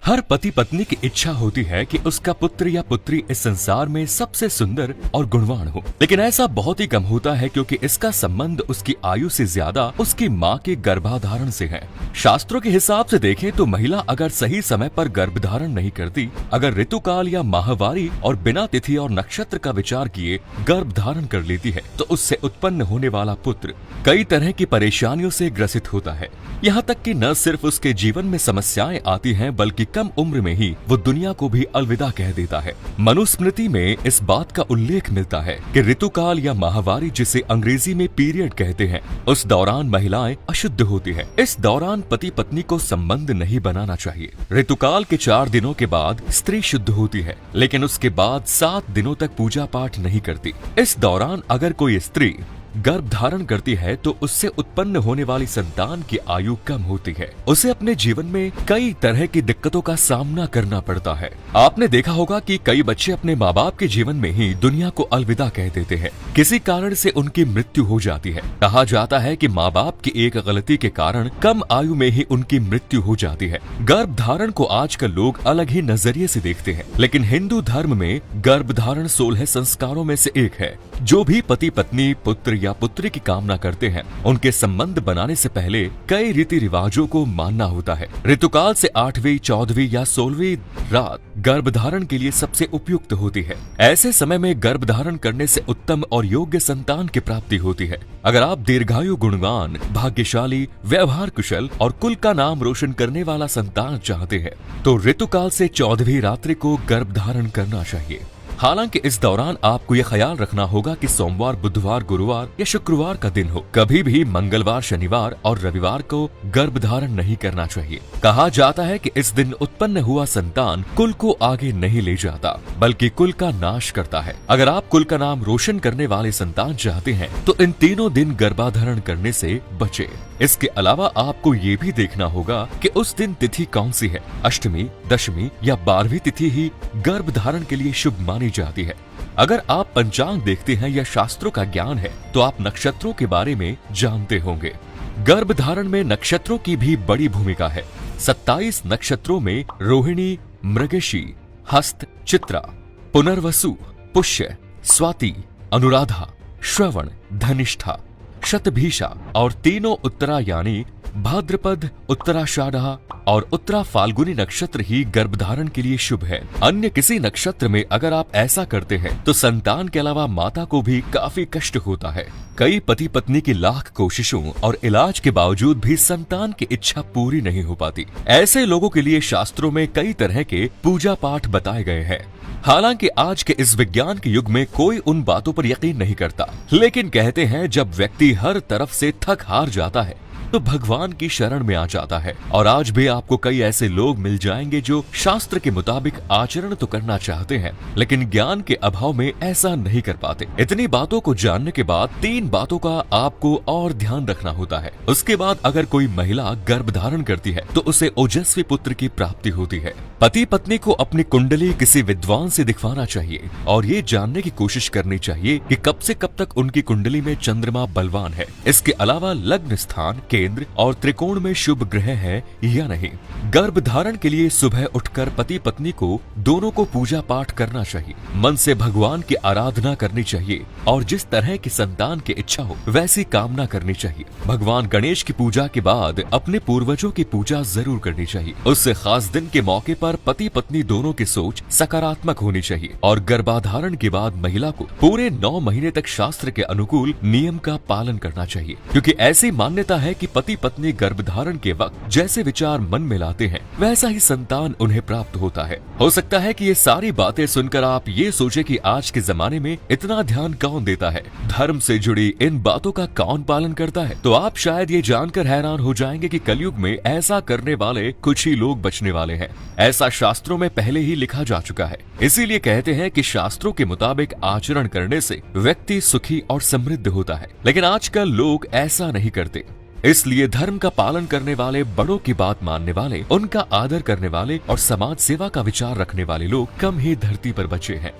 हर पति पत्नी की इच्छा होती है कि उसका पुत्र या पुत्री इस संसार में सबसे सुंदर और गुणवान हो, लेकिन ऐसा बहुत ही कम होता है क्योंकि इसका संबंध उसकी आयु से ज्यादा उसकी माँ के गर्भाधारण से है। शास्त्रों के हिसाब से देखें तो महिला अगर सही समय पर गर्भधारण नहीं करती, अगर ऋतुकाल या माहवारी और बिना तिथि और नक्षत्र का विचार किए गर्भधारण कर लेती है, तो उससे उत्पन्न होने वाला पुत्र कई तरह की परेशानियों से ग्रसित होता है। यहाँ तक कि न सिर्फ उसके जीवन में समस्याएं आती हैं, बल्कि कम उम्र में ही वो दुनिया को भी अलविदा कह देता है। मनुस्मृति में इस बात का उल्लेख मिलता है कि ऋतुकाल या माहवारी, जिसे अंग्रेजी में पीरियड कहते हैं, उस दौरान महिलाएं अशुद्ध होती हैं। इस दौरान पति पत्नी को संबंध नहीं बनाना चाहिए। ऋतुकाल के 4 दिनों के बाद स्त्री शुद्ध होती है, लेकिन उसके बाद 7 दिनों तक पूजा पाठ नहीं करती। इस दौरान अगर कोई स्त्री गर्भ धारण करती है तो उससे उत्पन्न होने वाली संतान की आयु कम होती है। उसे अपने जीवन में कई तरह की दिक्कतों का सामना करना पड़ता है। आपने देखा होगा कि कई बच्चे अपने माँ बाप के जीवन में ही दुनिया को अलविदा कह देते हैं। किसी कारण से उनकी मृत्यु हो जाती है। कहा जाता है कि माँ बाप की एक गलती के कारण कम आयु में ही उनकी मृत्यु हो जाती है। गर्भ धारण को आजकल लोग अलग ही नजरिए से देखते हैं, लेकिन हिंदू धर्म में गर्भ धारण 16 संस्कारों में से एक है। जो भी पति पत्नी पुत्र या पुत्री की कामना करते हैं, उनके संबंध बनाने से पहले कई रीति रिवाजों को मानना होता है। ऋतुकाल से 8वीं, 14वीं या 16वीं रात गर्भधारण के लिए सबसे उपयुक्त होती है। ऐसे समय में गर्भधारण करने से उत्तम और योग्य संतान की प्राप्ति होती है। अगर आप दीर्घायु, गुणवान, भाग्यशाली, व्यवहार कुशल और कुल का नाम रोशन करने वाला संतान चाहते हैं, तो ऋतुकाल से 14वीं रात्रि को गर्भधारण करना चाहिए। हालांकि इस दौरान आपको यह ख्याल रखना होगा कि सोमवार, बुधवार, गुरुवार या शुक्रवार का दिन हो। कभी भी मंगलवार, शनिवार और रविवार को गर्भधारण नहीं करना चाहिए। कहा जाता है कि इस दिन उत्पन्न हुआ संतान कुल को आगे नहीं ले जाता, बल्कि कुल का नाश करता है। अगर आप कुल का नाम रोशन करने वाले संतान चाहते हैं तो इन तीनों दिन गर्भधारण करने से बचे। इसके अलावा आपको ये भी देखना होगा कि उस दिन तिथि कौन सी है। अष्टमी, दशमी या 12वीं तिथि ही गर्भधारण के लिए शुभ मानी जाती है। अगर आप पंचांग देखते हैं या शास्त्रों का ज्ञान है तो आप नक्षत्रों के बारे में जानते होंगे। गर्भधारण में नक्षत्रों की भी बड़ी भूमिका है। 27 नक्षत्रों में रोहिणी, मृगशी, हस्त, चित्रा, पुनर्वसु, पुष्य, स्वाति, अनुराधा, श्रवण, धनिष्ठा, शतभिषा और तीनों उत्तरा यानी भाद्रपद, उत्तराषाढ़ और उत्तरा फाल्गुनी नक्षत्र ही गर्भधारण के लिए शुभ है। अन्य किसी नक्षत्र में अगर आप ऐसा करते हैं तो संतान के अलावा माता को भी काफी कष्ट होता है। कई पति पत्नी की लाख कोशिशों और इलाज के बावजूद भी संतान की इच्छा पूरी नहीं हो पाती। ऐसे लोगों के लिए शास्त्रों में कई तरह के पूजा पाठ बताए गए हैं। हालांकि आज के इस विज्ञान के युग में कोई उन बातों पर यकीन नहीं करता, लेकिन कहते हैं जब व्यक्ति हर तरफ से थक हार जाता है तो भगवान की शरण में आ जाता है। और आज भी आपको कई ऐसे लोग मिल जाएंगे जो शास्त्र के मुताबिक आचरण तो करना चाहते हैं, लेकिन ज्ञान के अभाव में ऐसा नहीं कर पाते। इतनी बातों को जानने के बाद 3 बातों का आपको और ध्यान रखना होता है। उसके बाद अगर कोई महिला गर्भधारण करती है तो उसे ओजस्वी पुत्र की प्राप्ति होती है। पति पत्नी को अपनी कुंडली किसी विद्वान से दिखवाना चाहिए और ये जानने की कोशिश करनी चाहिए कि कब से कब तक उनकी कुंडली में चंद्रमा बलवान है। इसके अलावा लग्न स्थान, केंद्र और त्रिकोण में शुभ ग्रह है या नहीं। गर्भधारण के लिए सुबह उठकर पति पत्नी को दोनों को पूजा पाठ करना चाहिए। मन से भगवान की आराधना करनी चाहिए और जिस तरह की संतान की इच्छा हो वैसी कामना करनी चाहिए। भगवान गणेश की पूजा के बाद अपने पूर्वजों की पूजा जरूर करनी चाहिए। उससे खास दिन के मौके पर पति पत्नी दोनों की सोच सकारात्मक होनी चाहिए और गर्भाधारण के बाद महिला को पूरे 9 महीने तक शास्त्र के अनुकूल नियम का पालन करना चाहिए, क्योंकि ऐसी मान्यता है कि पति पत्नी गर्भधारण के वक्त जैसे विचार मन में लाते हैं वैसा ही संतान उन्हें प्राप्त होता है। हो सकता है कि ये सारी बातें सुनकर आप ये सोचे कि आज के जमाने में इतना ध्यान कौन देता है, धर्म से जुड़ी इन बातों का कौन पालन करता है। तो आप शायद ये जानकर हैरान हो जाएंगे कि कलयुग में ऐसा करने वाले कुछ ही लोग बचने वाले हैं। ऐसा शास्त्रों में पहले ही लिखा जा चुका है। इसीलिए कहते हैं कि शास्त्रों के मुताबिक आचरण करने से व्यक्ति सुखी और समृद्ध होता है, लेकिन आजकल लोग ऐसा नहीं करते। इसलिए धर्म का पालन करने वाले, बड़ों की बात मानने वाले, उनका आदर करने वाले और समाज सेवा का विचार रखने वाले लोग कम ही धरती पर बचे हैं।